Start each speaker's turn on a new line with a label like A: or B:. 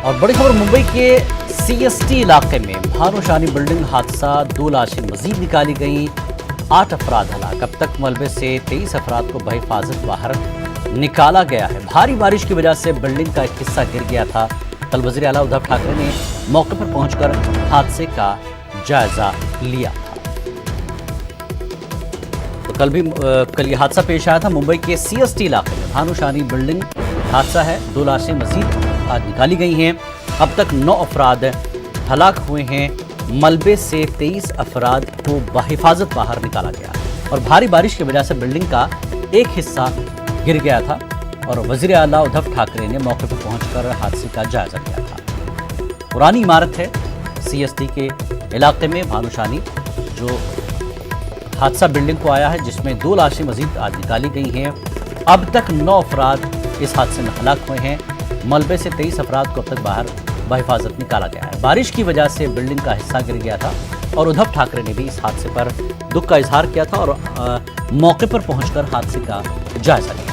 A: اور بڑی خبر ممبئی کے CST علاقے میں بھانوشانی بلڈنگ حادثہ، 2 لاشیں مزید نکالی گئیں، 8 افراد ہلاک۔ اب تک ملبے سے 23 افراد کو بحفاظت باہر نکالا گیا ہے۔ بھاری بارش کی وجہ سے بلڈنگ کا ایک حصہ گر گیا تھا۔ کل وزیر اعلیٰ ادھو ٹھاکرے نے موقع پر پہنچ کر حادثے کا جائزہ لیا تھا۔ تو کل یہ حادثہ پیش آیا تھا ممبئی کے CST علاقے میں بھانوشانی بلڈنگ حادثہ ہے، 2 لاشیں مزید آج نکالی گئی ہیں۔ اب تک 9 افراد ہلاک ہوئے ہیں، ملبے سے 23 افراد کو بحفاظت باہر نکالا گیا اور بھاری بارش کی وجہ سے بلڈنگ کا ایک حصہ گر گیا تھا اور وزیر اعلیٰ ادھو ٹھاکرے نے موقع پر پہنچ کر حادثے کا جائزہ لیا تھا۔ پرانی عمارت ہے CST کے علاقے میں بھانوشانی، جو حادثہ بلڈنگ کو آیا ہے، جس میں 2 لاشیں مزید آج نکالی گئی ہیں۔ اب تک 9 افراد اس حادثے میں ہلاک ہوئے ہیں، ملبے سے 23 افراد کو اب تک باہر بحفاظت نکالا گیا ہے۔ بارش کی وجہ سے بلڈنگ کا حصہ گر گیا تھا اور ادھو ٹھاکرے نے بھی اس حادثے پر دکھ کا اظہار کیا تھا اور موقع پر پہنچ کر حادثے کا جائزہ لیا۔